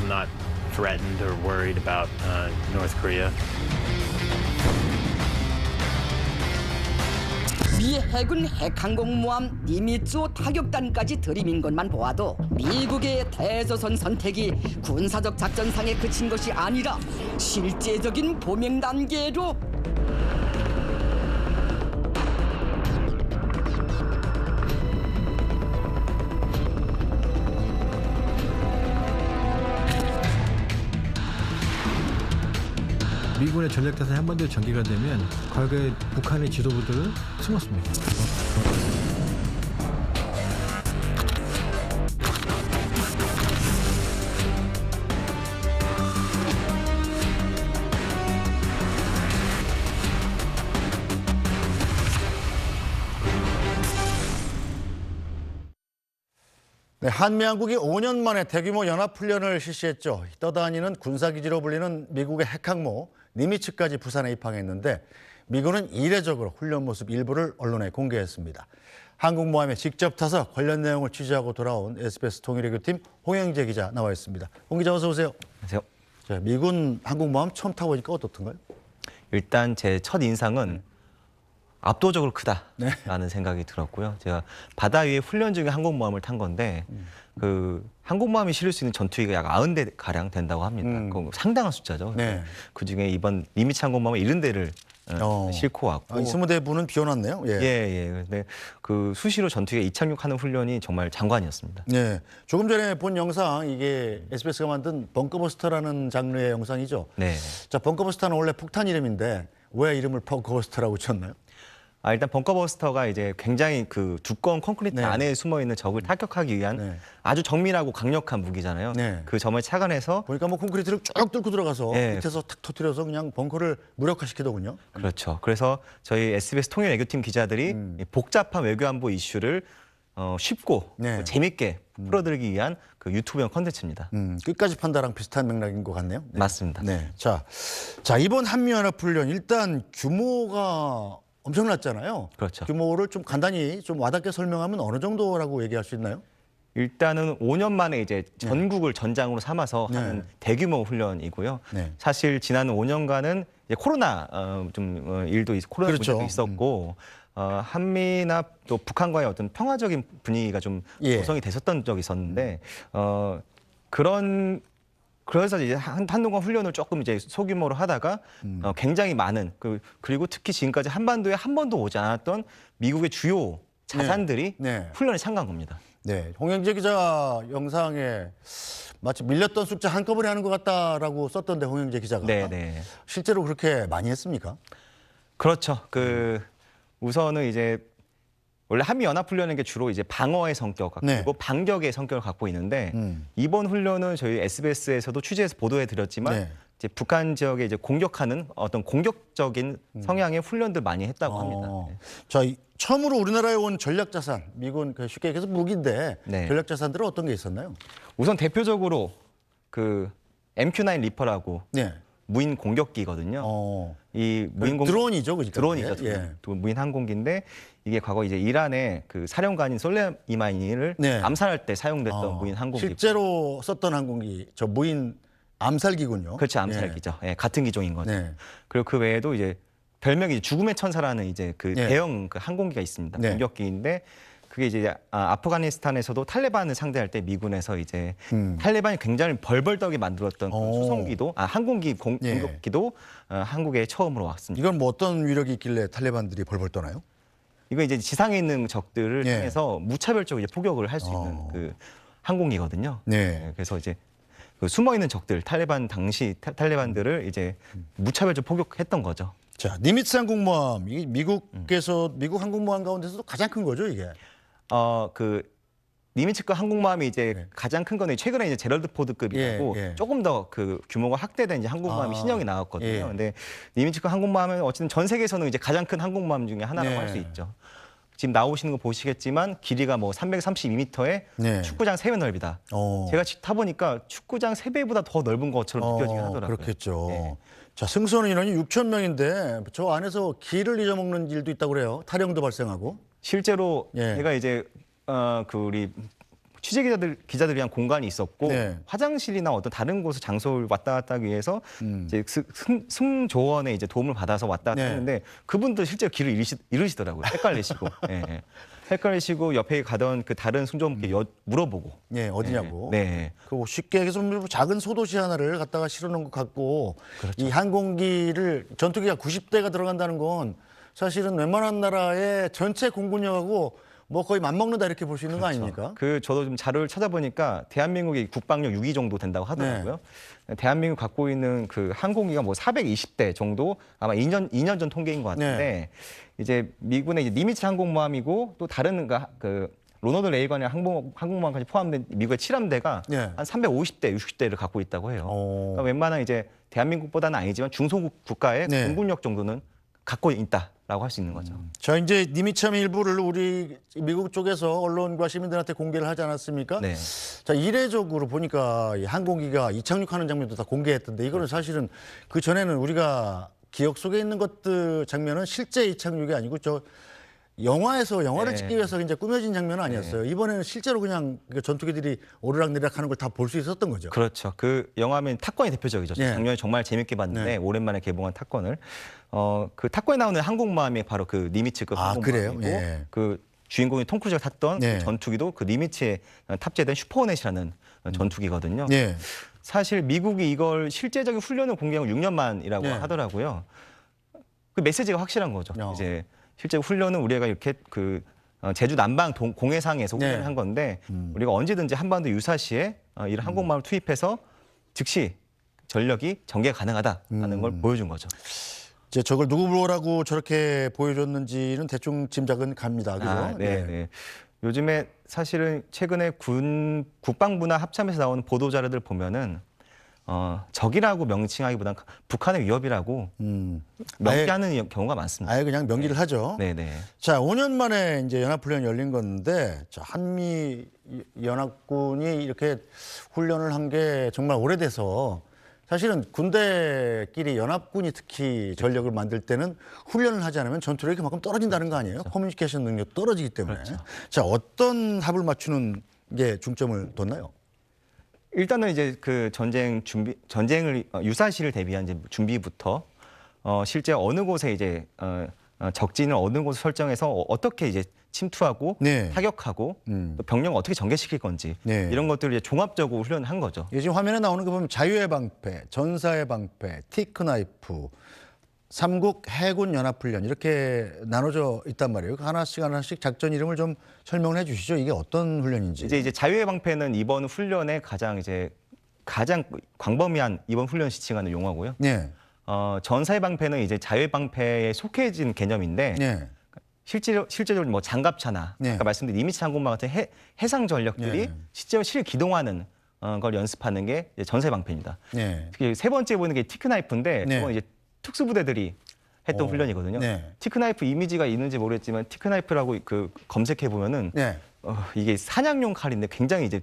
not threatened or worried about North Korea. 미 해군 핵항공모함 니미츠 타격단까지 들이민 것만 보아도 미국의 대조선 선택이 군사적 작전상에 그친 것이 아니라 실제적인 범행 단계로 미군의 전략자산이 한반도에 전개가 되면 과거에 북한의 지도부들은 숨었습니다. 네, 한미양국이 5년 만에 대규모 연합훈련을 실시했죠. 떠다니는 군사기지로 불리는 미국의 핵항모 니미츠까지 부산에 입항했는데 미군은 이례적으로 훈련 모습 일부를 언론에 공개했습니다. 항공모함에 직접 타서 관련 내용을 취재하고 돌아온 SBS 통일외교팀 홍영재 기자 나와 있습니다. 홍 기자 어서 오세요. 안녕하세요. 자, 미군 항공모함 처음 타보니까 어떻던가요? 일단 제 첫 인상은 압도적으로 크다라는 생각이 들었고요. 제가 바다 위에 훈련 중에 항공모함을 탄 건데 그 항공모함이 실을 수 있는 전투기가 약 90대 가량 된다고 합니다. 그건 상당한 숫자죠. 네. 그중에 이번 니미츠 항공모함은 70대를 싣고 왔고 20대분은 비워놨네요. 예. 예. 근데 그 수시로 전투기에 이착륙하는 훈련이 정말 장관이었습니다. 네. 조금 전에 본 영상 이게 SBS가 만든 벙커버스터라는 장르의 영상이죠. 네. 자, 벙커버스터는 원래 폭탄 이름인데 왜 이름을 벙커버스터라고 지었나요? 일단 벙커버스터가 이제 굉장히 그 두꺼운 콘크리트 네. 안에 숨어 있는 적을 타격하기 위한 네. 아주 정밀하고 강력한 무기잖아요. 네. 그 점을 착안해서 보니까 뭐 콘크리트를 쭉 뚫고 들어가서 예. 밑에서 탁 터뜨려서 그냥 벙커를 무력화시키더군요. 그렇죠. 그래서 저희 SBS 통일 외교팀 기자들이 이 복잡한 외교안보 이슈를 쉽고 네. 재밌게 풀어드리기 위한 그 유튜브형 컨텐츠입니다. 끝까지 판다랑 비슷한 맥락인 것 같네요. 네. 맞습니다. 네. 자, 이번 한미연합훈련 일단 규모가 엄청났잖아요. 그렇죠. 규모를 좀 간단히 좀 와닿게 설명하면 어느 정도라고 얘기할 수 있나요? 일단은 5년 만에 이제 전국을 전장으로 삼아서 네. 하는 대규모 훈련이고요. 네. 사실 지난 5년간은 이제 코로나 코로나 그렇죠. 문제도 있었고 한미나 또 북한과의 어떤 평화적인 분위기가 좀 예. 조성이 됐었던 적이 있었는데 그래서 이제 한동안 훈련을 조금 이제 소규모로 하다가 굉장히 많은 그리고 특히 지금까지 한반도에 한 번도 오지 않았던 미국의 주요 자산들이 네. 훈련에 참가한 겁니다. 네. 홍영재 기자 영상에 마치 밀렸던 숫자 한꺼번에 하는 것 같다라고 썼던데 홍영재 기자가. 네. 실제로 그렇게 많이 했습니까? 그렇죠. 우선은 이제 원래 한미 연합 훈련은 게 주로 이제 방어의 성격 그리고 네. 반격의 성격을 갖고 있는데 이번 훈련은 저희 SBS에서도 취재해서 보도해 드렸지만 네. 이제 북한 지역에 이제 공격하는 어떤 공격적인 성향의 훈련들 많이 했다고 합니다. 네. 자, 처음으로 우리나라에 온 전략자산, 미군 쉽게 얘기해서 무기인데 네. 전략자산들은 어떤 게 있었나요? 우선 대표적으로 그 MQ-9 리퍼라고 네. 무인 공격기거든요. 이 무인 드론이죠, 그죠? 드론이죠. 예. 무인 항공기인데 이게 과거 이제 이란의 그 사령관인 솔레이마니를 네. 암살할 때 사용됐던 무인 항공기. 실제로 썼던 항공기, 저 무인 암살기군요. 그렇죠, 암살기죠. 예, 같은 기종인 거죠. 네. 그리고 그 외에도 이제 별명이 이제 죽음의 천사라는 이제 그 네. 대형 그 항공기가 있습니다. 네. 공격기인데 그게 이제 아프가니스탄에서도 탈레반을 상대할 때 미군에서 이제 탈레반이 굉장히 벌벌 떠게 만들었던 그 수송기도 항공기 예. 공격기도 한국에 처음으로 왔습니다. 이건 뭐 어떤 위력이 있길래 탈레반들이 벌벌 떠나요? 이거 이제 지상에 있는 적들을 예. 향해서 무차별적으로 이제 포격을 할 수 있는 그 항공기거든요. 네. 그래서 이제 그 숨어 있는 적들 탈레반들을 이제 무차별적 포격했던 거죠. 자, 니미츠 항공모함, 이 미국 항공모함 가운데서도 가장 큰 거죠, 이게. 그 니미츠급 항공모함이 이제 가장 큰 거는 최근에 이제 제럴드 포드급이라고 예. 조금 더 그 규모가 확대된 이제 항공모함이 신형이 나왔거든요. 예. 근데 니미츠급 항공모함은 어쨌든 전 세계에서는 이제 가장 큰 항공모함 중에 하나라고 네. 할 수 있죠. 지금 나오시는 거 보시겠지만 길이가 뭐 332m에 네. 축구장 3배 넓이다. 제가 타보니까 축구장 3배보다 더 넓은 것처럼 느껴지긴 하더라고요. 그렇겠죠. 네. 자, 승선은 인원이 6천 명인데 저 안에서 기를 잊어먹는 일도 있다고 그래요. 탈영도 발생하고. 실제로 예. 제가 이제 우리 기자들 위한 공간이 있었고 네. 화장실이나 어떤 다른 곳 장소를 왔다 갔다 하기 위해서 이제 승조원의 이제 도움을 받아서 왔다 갔다 네. 했는데 그분도 실제로 길을 잃으시더라고요. 헷갈리시고. 예, 예. 헷갈리시고 옆에 가던 그 다른 승조원께 물어보고. 예, 어디냐고. 네. 그 쉽게 얘기해서 작은 소도시 하나를 갖다가 실어놓은 것 같고 이 항공기를 전투기가 90대가 들어간다는 건 사실은 웬만한 나라의 전체 공군력하고 뭐 거의 맞먹는다 이렇게 볼 수 있는 거 아닙니까? 저도 좀 자료를 찾아보니까 대한민국의 국방력 6위 정도 된다고 하더라고요. 대한민국 갖고 있는 그 항공기가 뭐 420대 정도 아마 2년 전 통계인 것 같은데 이제 미군의 이제 니미츠 항공모함이고 또 다른 그 로널드 레이건의 항공모함까지 포함된 미국의 7함대가 한 350대, 60대를 갖고 있다고 해요. 그러니까 웬만한 이제 대한민국보다는 아니지만 중소국 국가의 공군력 정도는 갖고 있다라고 할 수 있는 거죠. 자, 이제 니미참 일부를 우리 미국 쪽에서 언론과 시민들한테 공개를 하지 않았습니까? 네. 자, 이례적으로 보니까 이 항공기가 이착륙하는 장면도 다 공개했던데 이거는 사실은 그 전에는 우리가 기억 속에 있는 것들 장면은 실제 이착륙이 아니고 저 영화에서 영화를 찍기 위해서 이제 꾸며진 장면은 아니었어요. 이번에는 실제로 그냥 전투기들이 오르락내리락 하는 걸 다 볼 수 있었던 거죠. 그렇죠. 그 영화면 탑건이 대표적이죠. 작년에 정말 재밌게 봤는데 오랜만에 개봉한 탑건을 그 탑건에 나오는 항공모함이 바로 그 니미츠급 항공모함이고 그 주인공이 톰 크루즈가 탔던 그 전투기도 그 니미츠에 탑재된 슈퍼호넷이라는 전투기거든요. 사실 미국이 이걸 실제적인 훈련을 공개한 건 6년 만이라고 하더라고요. 그 메시지가 확실한 거죠. 이제 실제 훈련은 우리가 이렇게 그 제주 남방 공해상에서 훈련을 한 건데 우리가 언제든지 한반도 유사시에 이런 항공모함을 투입해서 즉시 전력이 전개 가능하다는 걸 보여준 거죠. 이제 저걸 누구 보라고 저렇게 보여줬는지는 대충 짐작은 갑니다. 그죠? 네. 요즘에 사실은 최근에 국방부나 합참에서 나오는 보도 자료들 보면은 적이라고 명칭하기보다는 북한의 위협이라고 명기하는 경우가 많습니다. 아예 그냥 명기를 하죠. 네네. 자, 5년 만에 이제 연합훈련이 열린 건데, 자, 한미 연합군이 이렇게 훈련을 한 게 정말 오래돼서 사실은 군대끼리 연합군이 특히 전력을 만들 때는 훈련을 하지 않으면 전투력이 그만큼 떨어진다는 거 아니에요? 커뮤니케이션 능력 떨어지기 때문에. 자, 어떤 합을 맞추는 게 중점을 뒀나요? 일단은 이제 그 전쟁을 유사시를 대비한 이제 준비부터 실제 어느 곳에 이제 적진을 어느 곳에 설정해서 어떻게 이제 침투하고 타격하고 또 병력을 어떻게 전개시킬 건지 이런 것들을 이제 종합적으로 훈련한 거죠. 지금 화면에 나오는 거 보면 자유의 방패, 전사의 방패, 티크나이프, 삼국 해군 연합훈련 이렇게 나눠져 있단 말이에요. 하나씩 작전 이름을 좀 설명을 해주시죠. 이게 어떤 훈련인지. 이제 자유의 방패는 이번 훈련의 가장 광범위한 이번 훈련 시칭하는 용어고요. 전사의 방패는 이제 자유의 방패에 속해진 개념인데 실제적으로 뭐 장갑차나 아까 말씀드린 니미츠 항공모함 같은 해상 전력들이 실제로 실기동하는 걸 연습하는 게 이제 전사의 방패입니다. 특히 세 번째 보이는 게 티크나이프인데 그건 이제 특수부대들이 했던 훈련이거든요. 티크나이프 이미지가 있는지 모르겠지만 티크나이프라고 그 검색해 보면은 이게 사냥용 칼인데 굉장히 이제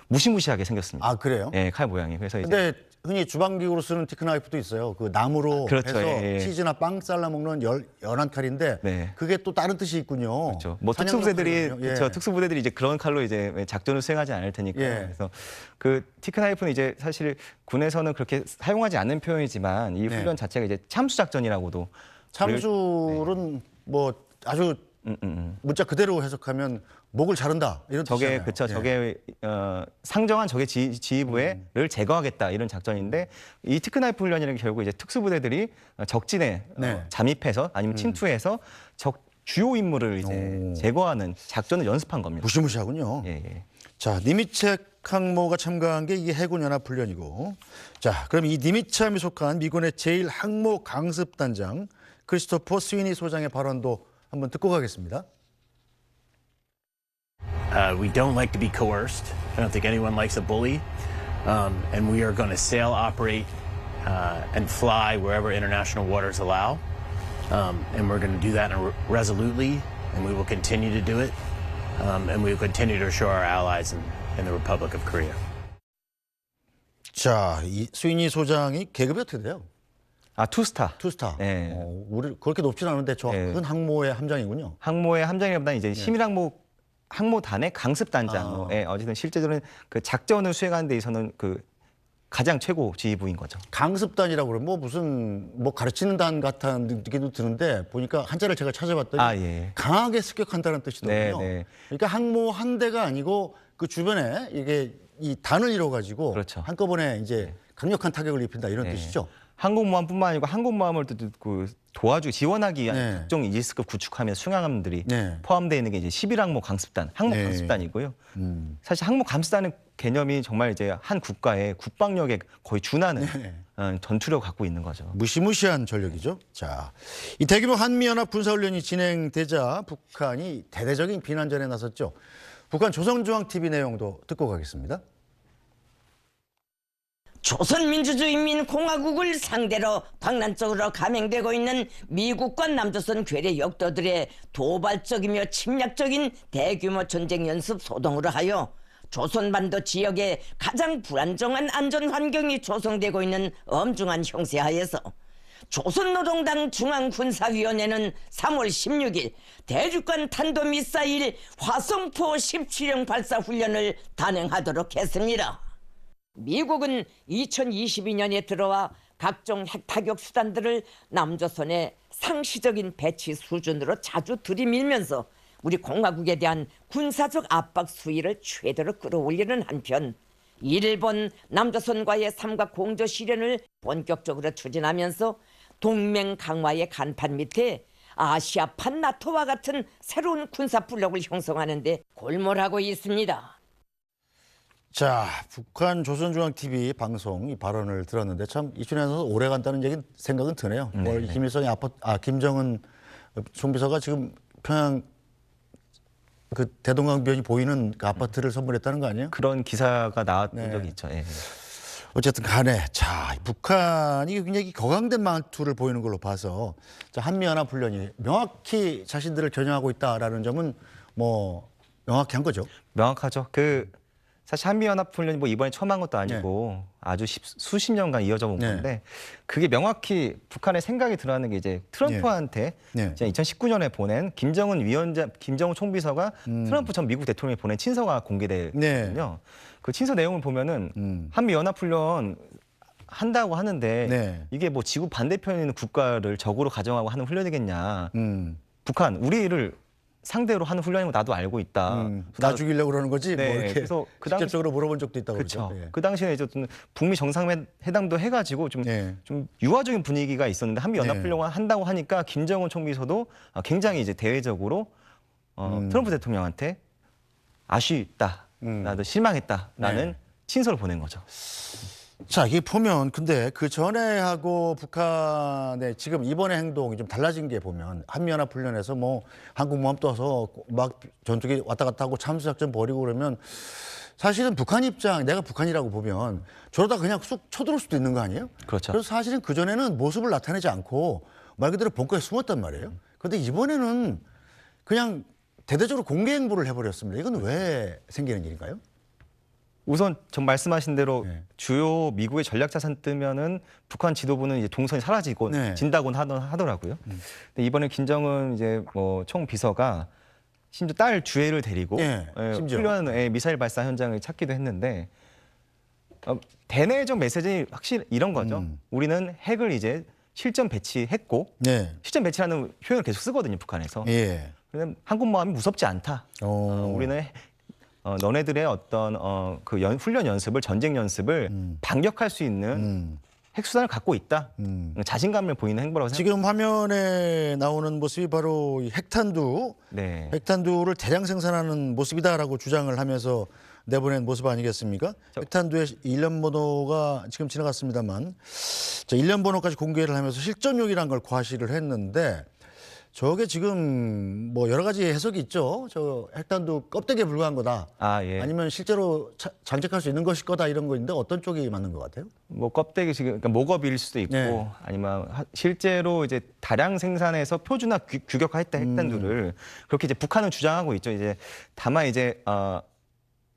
무시무시하게 생겼습니다. 아, 그래요? 네, 칼 모양이. 그래서 근데 흔히 주방기구로 쓰는 티크나이프도 있어요. 그 나무로 해서 치즈나 빵 잘라 먹는 연한 칼인데 그게 또 다른 뜻이 있군요. 그렇죠. 뭐 특수부대들이 이제 그런 칼로 이제 작전을 수행하지 않을 테니까. 그래서 그 티크나이프는 이제 사실 군에서는 그렇게 사용하지 않는 표현이지만 이 훈련 자체가 이제 참수 작전이라고도 참수는 뭐 아주 문자 그대로 해석하면 목을 자른다 이런 뜻이잖아요. 그렇죠. 적의 상정한 적의 지휘부를 제거하겠다 이런 작전인데 이 티크나이프 훈련이라는 게 결국 이제 특수부대들이 적진에 잠입해서 아니면 침투해서 적 주요 인물을 이제 제거하는 작전을 연습한 겁니다. 무시무시하군요. 자, 니미츠 항모가 참가한 게 이게 해군 연합 훈련이고, 자, 그럼 이 니미츠함에 속한 미군의 제1 항모 강습단장 크리스토퍼 스위니 소장의 발언도 한번 듣고 가겠습니다. We don't like to be coerced. I don't think anyone likes a bully. And we are going to sail, operate, and fly wherever international waters allow. And we're going to do that resolutely, and we will continue to do it. And we will continue to assure our allies in the Republic of Korea. 자, 이 스위니 소장이 계급이 어떻게 돼요? 투스타. 투스타. 우리 그렇게 높진 않은데 저 큰 항모의 함장이군요. 항모의 함장이보다는 이제 심일 항모 항모단의 강습단장에 어쨌든 실제로는 그 작전을 수행하는 데 있어서는 그 가장 최고 지휘부인 거죠. 강습단이라고 그러면 뭐 무슨 뭐 가르치는 단 같은 느낌도 드는데 보니까 한자를 제가 찾아봤더니 예. 강하게 습격한다는 뜻이더군요. 네. 그러니까 항모 한 대가 아니고 그 주변에 이게 이 단을 이뤄 가지고 그렇죠. 한꺼번에 이제 강력한 타격을 입힌다 이런 뜻이죠. 항공모함뿐만 아니고 항공모함을 그 도와주고 지원하기 위한 네. 각종 이지스급 구축하면 수양함들이 네. 포함되어 있는 게 이제 11항모 강습단, 항모 네. 강습단이고요. 사실 항모 강습단의 개념이 정말 이제 한 국가의 국방력에 거의 준하는 전투력을 갖고 있는 거죠. 무시무시한 전력이죠. 자, 이 대규모 한미연합 군사훈련이 진행되자 북한이 대대적인 비난전에 나섰죠. 북한 조선중앙TV 내용도 듣고 가겠습니다. 조선민주주의인민공화국을 상대로 광란적으로 감행되고 있는 미국과 남조선 괴뢰 역도들의 도발적이며 침략적인 대규모 전쟁 연습 소동으로 하여 조선반도 지역에 가장 불안정한 안전 환경이 조성되고 있는 엄중한 형세하에서 조선노동당 중앙군사위원회는 3월 16일 대륙간 탄도미사일 화성포 17형 발사 훈련을 단행하도록 했습니다. 미국은 2022년에 들어와 각종 핵타격 수단들을 남조선의 상시적인 배치 수준으로 자주 들이밀면서 우리 공화국에 대한 군사적 압박 수위를 최대로 끌어올리는 한편 일본, 남조선과의 삼각 공조 실현을 본격적으로 추진하면서 동맹 강화의 간판 밑에 아시아판 나토와 같은 새로운 군사 블록을 형성하는 데 골몰하고 있습니다. 자, 북한 조선중앙TV 방송 이 발언을 들었는데 참 이춘에서 오래 간다는 얘기 생각은 드네요. 뭐 김일성이 김정은 총비서가 지금 평양 그 대동강변이 보이는 그 아파트를 선물했다는 거 아니에요? 그런 기사가 나왔던 적이 있죠. 예. 어쨌든 간에 자, 북한이 굉장히 격앙된 말투를 보이는 걸로 봐서 자, 한미연합훈련이 명확히 자신들을 겨냥하고 있다라는 점은 뭐 명확히 한 거죠. 명확하죠. 사실 한미연합훈련이 뭐 이번에 처음 한 것도 아니고 아주 수십 년간 이어져 온 건데 그게 명확히 북한의 생각이 드러나는 게 이제 트럼프한테 2019년에 보낸 김정은 총비서가 트럼프 전 미국 대통령이 보낸 친서가 공개됐거든요. 그 친서 내용을 보면은 한미연합훈련 한다고 하는데 이게 뭐 지구 반대편에 있는 국가를 적으로 가정하고 하는 훈련이겠냐. 북한 우리를 상대로 하는 훈련인 거 나도 알고 있다. 나 죽이려고 그러는 거지. 네, 뭐 이렇게 그래서 직접적으로 물어본 적도 있다고 그렇죠. 그러죠. 그 당시에 이제 어떤 북미 정상회담도 해가지고 좀 유화적인 분위기가 있었는데 한미 연합훈련을 한다고 하니까 김정은 총비서도 굉장히 이제 대외적으로 트럼프 대통령한테 아쉽다, 나도 실망했다라는 친서를 보낸 거죠. 자, 이게 보면 근데 그 전에 하고 북한의 지금 이번의 행동이 좀 달라진 게 보면 한미연합훈련에서 뭐 한국모함 떠서 막 전투기 왔다 갔다 하고 참수작전 벌이고 그러면 사실은 북한 입장, 내가 북한이라고 보면 저러다 그냥 쑥 쳐들어올 수도 있는 거 아니에요? 그렇죠. 그래서 사실은 그전에는 모습을 나타내지 않고 말 그대로 벙커에 숨었단 말이에요. 그런데 이번에는 그냥 대대적으로 공개 행보를 해버렸습니다. 이건 왜 생기는 일인가요? 우선 전 말씀하신 대로 주요 미국의 전략자산 뜨면은 북한 지도부는 이제 동선이 사라지고 진다곤 하더라고요. 근데 이번에 김정은 이제 뭐 총비서가 심지어 딸 주애를 데리고 훈련 미사일 발사 현장을 찾기도 했는데 대내적 메시지 확실히 이런 거죠. 우리는 핵을 이제 실전 배치했고 실전 배치라는 표현을 계속 쓰거든요, 북한에서. 그런데 한국모함이 무섭지 않다. 우리는 너네들의 어떤 그 훈련 연습을 전쟁 연습을 반격할 수 있는 핵수단을 갖고 있다. 자신감을 보이는 행보라고 생각합니다. 지금 화면에 나오는 모습이 바로 이 핵탄두, 핵탄두를 대량 생산하는 모습이다라고 주장을 하면서 내보낸 모습 아니겠습니까? 핵탄두의 일련 번호가 지금 지나갔습니다만, 자, 일련 번호까지 공개를 하면서 실전용이라는 걸 과시를 했는데. 저게 지금 뭐 여러 가지 해석이 있죠. 저 핵탄두 껍데기에 불과한 거다. 아니면 실제로 장착할 수 있는 것일 거다 이런 거인데 어떤 쪽이 맞는 것 같아요? 뭐 껍데기 지금 그러니까 목업일 수도 있고 아니면 실제로 이제 다량 생산해서 표준화 규격화했다 핵탄두를 그렇게 이제 북한은 주장하고 있죠. 이제 다만 이제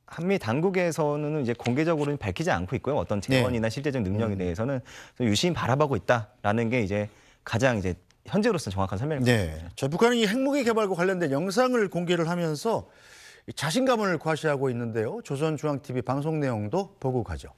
한미 당국에서는 이제 공개적으로는 밝히지 않고 있고요. 어떤 재원이나 실제적 능력에 대해서는 유심히 바라보고 있다라는 게 이제 가장 이제 현재로서는 정확한 설명입니다. 자, 북한은 이 핵무기 개발과 관련된 영상을 공개를 하면서 자신감을 과시하고 있는데요. 조선중앙TV 방송 내용도 보고 가죠.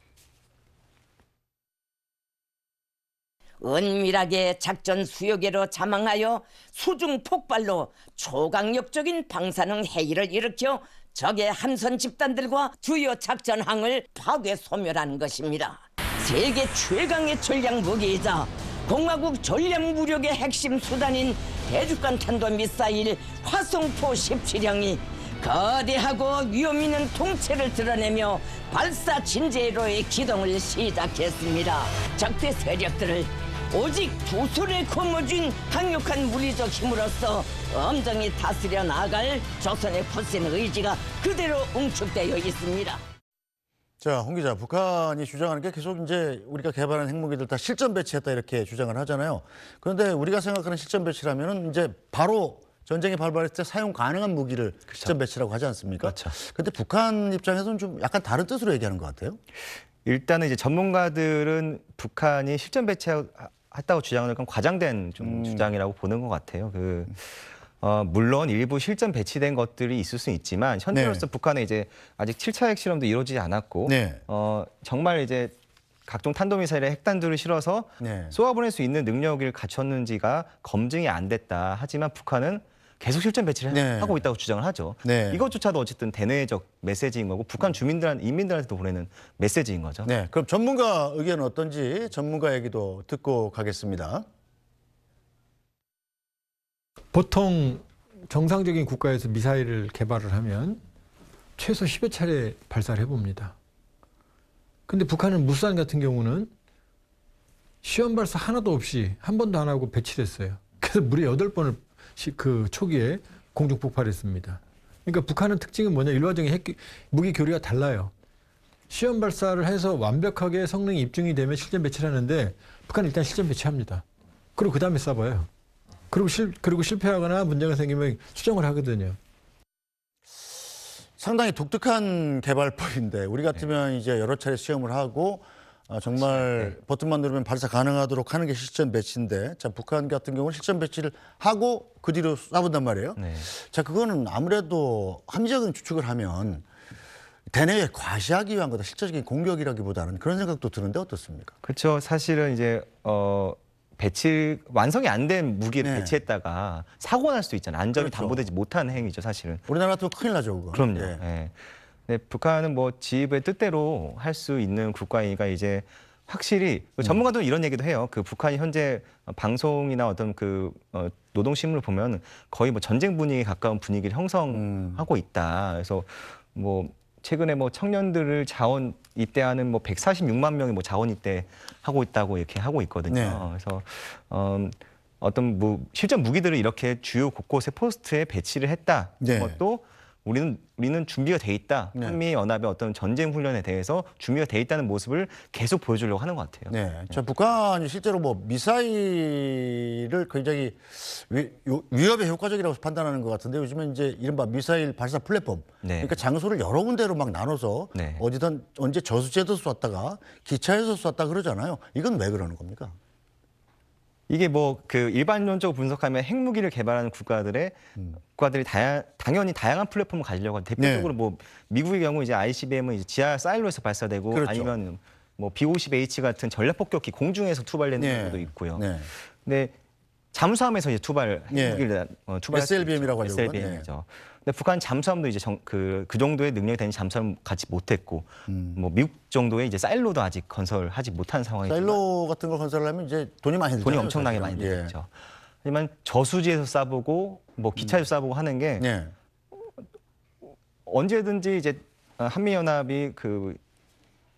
은밀하게 작전 수요계로 자망하여 수중 폭발로 초강력적인 방사능 해일을 일으켜 적의 함선 집단들과 주요 작전항을 파괴 소멸하는 것입니다. 세계 최강의 전략 무기이자 공화국 전략 무력의 핵심 수단인 대륙간 탄도 미사일 화성포 17형이 거대하고 위험 있는 통체를 드러내며 발사 진제로의 기동을 시작했습니다. 적대 세력들을 오직 두 손에 거머쥔 강력한 물리적 힘으로써 엄정히 다스려 나아갈 조선의 굳센 의지가 그대로 응축되어 있습니다. 자, 홍 기자, 북한이 주장하는 게 계속 이제 우리가 개발한 핵무기들 다 실전 배치했다 이렇게 주장을 하잖아요. 그런데 우리가 생각하는 실전 배치라면은 이제 바로 전쟁이 발발했을 때 사용 가능한 무기를 실전 배치라고 하지 않습니까? 그렇죠. 근데 북한 입장에서는 좀 약간 다른 뜻으로 얘기하는 것 같아요. 일단은 이제 전문가들은 북한이 실전 배치했다고 주장하는 건 과장된 좀 주장이라고 보는 것 같아요. 물론 일부 실전 배치된 것들이 있을 수는 있지만 현재로서 네. 북한은 이제 아직 7차 핵 실험도 이루어지지 않았고 네. 정말 이제 각종 탄도미사일에 핵단두를 실어서 네. 쏘아보낼 수 있는 능력을 갖췄는지가 검증이 안 됐다. 하지만 북한은 계속 실전 배치를 네. 하고 있다고 주장을 하죠. 네. 이것조차도 어쨌든 대내적 메시지인 거고 북한 인민들한테도 보내는 메시지인 거죠. 네, 그럼 전문가 의견은 어떤지 전문가 얘기도 듣고 가겠습니다. 보통 정상적인 국가에서 미사일을 개발을 하면 최소 10여 차례 발사를 해봅니다. 근데 북한은 무수산 같은 경우는 시험 발사 하나도 없이 한 번도 안 하고 배치를 했어요. 그래서 무려 8번을 그 초기에 공중 폭발했습니다. 그러니까 북한은 특징은 뭐냐, 일반적인 무기 교류가 달라요. 시험 발사를 해서 완벽하게 성능이 입증이 되면 실전 배치를 하는데 북한은 일단 실전 배치합니다. 그리고 그 다음에 쏴봐요. 그리고 실패하거나 문제가 생기면 수정을 하거든요. 상당히 독특한 개발법인데 우리 같으면 이제 여러 차례 시험을 하고 정말 버튼만 누르면 발사 가능하도록 하는 게 실전 배치인데, 자, 북한 같은 경우는 실전 배치를 하고 그 뒤로 쏴본단 말이에요. 네. 자, 그거는 아무래도 합리적인 추측을 하면 대내에 과시하기 위한 거다, 실질적인 공격이라기보다는, 그런 생각도 드는데 어떻습니까? 그렇죠. 사실은 이제 완성이 안 된 무기를 네. 배치했다가 사고 날 수도 있잖아요. 안전이 그렇죠. 담보되지 못한 행위죠, 사실은. 우리나라 같으면 큰일 나죠, 그거. 그럼요. 예. 예. 네, 북한은 뭐 지휘부의 뜻대로 할 수 있는 국가이니까 이제 확실히 전문가들은 이런 얘기도 해요. 그 북한이 현재 방송이나 어떤 노동신문을 보면 거의 뭐 전쟁 분위기에 가까운 분위기를 형성하고 있다. 그래서 뭐 최근에 뭐 청년들을 자원 입대하는 뭐 146만 명이 뭐 자원 입대하고 있다고 이렇게 하고 있거든요. 네. 그래서 어떤 실전 무기들을 이렇게 주요 곳곳에 포스트에 배치를 했다. 네. 그것도 우리는 준비가 돼 있다. 네. 한미 연합의 어떤 전쟁 훈련에 대해서 준비가 돼 있다는 모습을 계속 보여주려고 하는 것 같아요. 네, 자, 북한이 실제로 뭐 미사일을 굉장히 위협에 효과적이라고 판단하는 것 같은데, 요즘은 이제 이른바 미사일 발사 플랫폼, 네. 그러니까 장소를 여러 군데로 막 나눠서 네. 어디든 언제 저수지에서 쐈다가 기차에서 쐈다 그러잖아요. 이건 왜 그러는 겁니까? 이게 뭐 일반론적으로 분석하면 핵무기를 개발하는 국가들이 당연히 다양한 플랫폼을 가지려고 하는데, 대표적으로 네. 뭐 미국의 경우 이제 ICBM은 이제 지하 사일로에서 발사되고, 그렇죠. 아니면 뭐 B-50H 같은 전략 폭격기 공중에서 투발되는 네. 경우도 있고요. 네. 근데 잠수함에서 이제 네. 핵무기를 투발할 수 SLBM이라고 하죠, 그건. SLBM이죠. 근데 북한 잠수함도 이제 그 정도의 능력이 되는 잠수함 갖지 못했고, 뭐 미국 정도의 이제 사일로도 아직 건설하지 못한 상황이죠. 사일로 같은 걸 건설하려면 이제 돈이 많이 들잖아요. 돈이 엄청나게 많이 사실은. 들죠. 하지만 저수지에서 쏴보고 뭐 기차에서 쏴보고 하는 게 예. 언제든지 이제 한미 연합이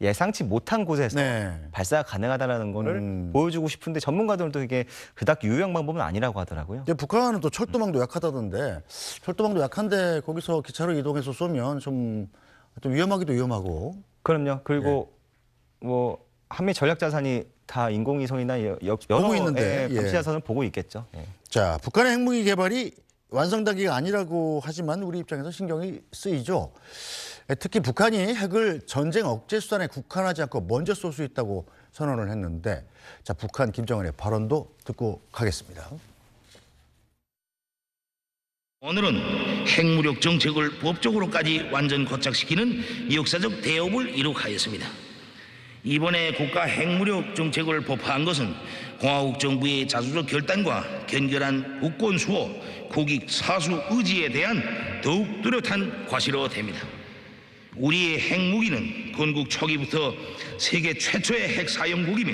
예상치 못한 곳에서 네. 발사가 가능하다는 거를 보여주고 싶은데, 전문가들도 이게 그닥 유효한 방법은 아니라고 하더라고요. 이제 북한은 또 철도망도 약하다던데, 철도망도 약한데 거기서 기차로 이동해서 쏘면 좀 위험하기도 위험하고. 그럼요. 그리고 뭐 한미 전략 자산이 다 인공위성이나 여러 있는데, 예. 감시 자산을 보고 있겠죠. 예. 자, 북한의 핵무기 개발이 완성 단계가 아니라고 하지만 우리 입장에서 신경이 쓰이죠. 특히 북한이 핵을 전쟁 억제 수단에 국한하지 않고 먼저 쏠 수 있다고 선언을 했는데, 자, 북한 김정은의 발언도 듣고 가겠습니다. 오늘은 핵무력 정책을 법적으로까지 완전 고착시키는 역사적 대업을 이룩하였습니다. 이번에 국가 핵무력 정책을 법화한 것은 공화국 정부의 자주적 결단과 견결한 국권 수호, 국익 사수 의지에 대한 더욱 뚜렷한 과시로 됩니다. 우리의 핵무기는 건국 초기부터 세계 최초의 핵 사용국이며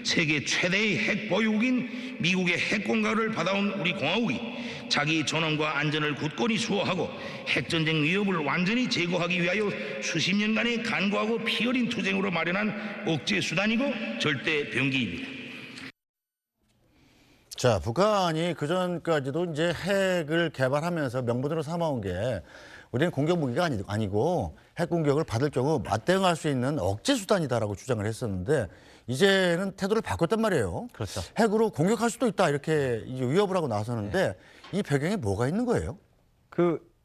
세계 최대의 핵 보유국인 미국의 핵 공격을 받아온 우리 공화국이 자기 존엄과 안전을 굳건히 수호하고 핵전쟁 위협을 완전히 제거하기 위하여 수십 년간의 간고하고 피 어린 투쟁으로 마련한 억제 수단이고 절대 병기입니다. 자, 북한이 그전까지도 이제 핵을 개발하면서 명분으로 삼아온 게 우리는 공격 무기가 아니고 핵 공격을 받을 경우 맞대응할 수 있는 억제 수단이다라고 주장을 했었는데 이제는 태도를 바꿨단 말이에요. 그렇죠. 핵으로 공격할 수도 있다 이렇게 이제 위협을 하고 나서는데 이 배경에 뭐가 있는 거예요?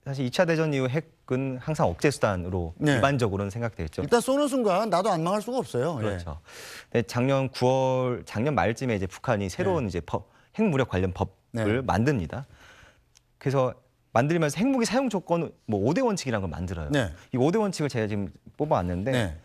사실 2차 대전 이후 핵은 항상 억제 수단으로 네. 일반적으로는 생각되었죠. 일단 쏘는 순간 나도 안 망할 수가 없어요. 그렇죠. 근데 작년 말쯤에 이제 북한이 새로운 이제 핵무력 관련 법을 만듭니다. 그래서 만들면서 핵무기 사용 조건 뭐 5대 원칙이라는 걸 만들어요. 네. 이 5대 원칙을 제가 지금 뽑아왔는데 네.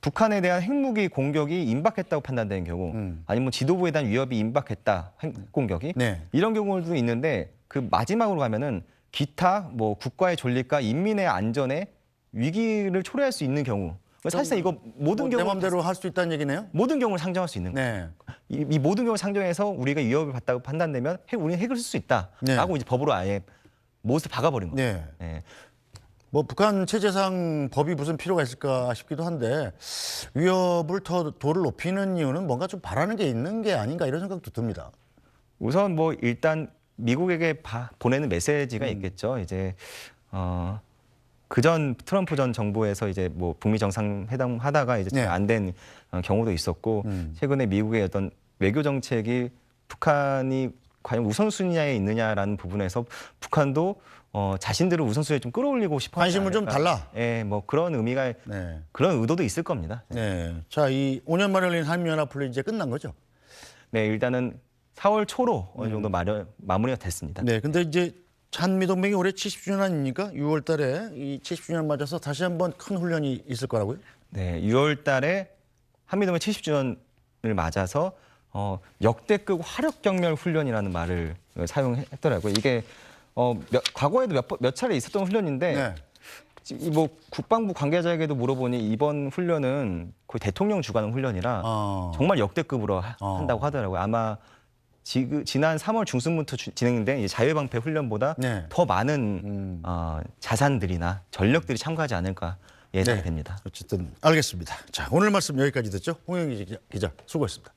북한에 대한 핵무기 공격이 임박했다고 판단되는 경우 아니면 지도부에 대한 위협이 임박했다, 핵 공격이 네. 이런 경우도 있는데 그 마지막으로 가면은 기타 뭐 국가의 존립과 인민의 안전에 위기를 초래할 수 있는 경우 사실상 이거 모든 내 경우 맘대로 할 수 있다는 얘기네요. 모든 경우를 상정할 수 있는 거예요. 네. 이 모든 경우를 상정해서 우리가 위협을 받다고 판단되면 우리는 핵을 쓸 수 있다라고 이제 법으로 아예 못을 박아버린 거예요. 네. 네. 뭐 북한 체제상 법이 무슨 필요가 있을까 싶기도 한데 위협을 더 도를 높이는 이유는 뭔가 좀 바라는 게 있는 게 아닌가 이런 생각도 듭니다. 우선 뭐 일단 미국에게 보내는 메시지가 있겠죠. 이제 그전 트럼프 전 정부에서 이제 뭐 북미 정상회담 하다가 이제 네. 안 된 경우도 있었고 최근에 미국의 어떤 외교 정책이 북한이 과연 우선순위에 있느냐라는 부분에서 북한도 자신들을 우선순위에 좀 끌어올리고 싶어 관심을 좀 달라. 예, 뭐 그런 의미가 네. 그런 의도도 있을 겁니다. 네. 자, 이 5년 만에 열린 한미연합훈련 이제 끝난 거죠? 네, 일단은 4월 초로 어느 정도 마무리가 됐습니다. 네. 근데 이제 한미동맹이 올해 70주년 아닙니까? 6월 달에 이 70주년 맞아서 다시 한번 큰 훈련이 있을 거라고요? 네, 6월 달에 한미동맹 70주년을 맞아서 역대급 화력경멸 훈련이라는 말을 사용했더라고요. 이게 과거에도 몇 차례 있었던 훈련인데 네. 뭐 국방부 관계자에게도 물어보니 이번 훈련은 거의 대통령 주관의 훈련이라 정말 역대급으로 한다고 하더라고요. 아마 지난 3월 중순부터 진행된 자유방패 훈련보다 네. 더 많은 자산들이나 전력들이 참가하지 않을까 예상이 됩니다. 어쨌든 알겠습니다. 자, 오늘 말씀 여기까지 듣죠. 홍영기 기자 수고했습니다.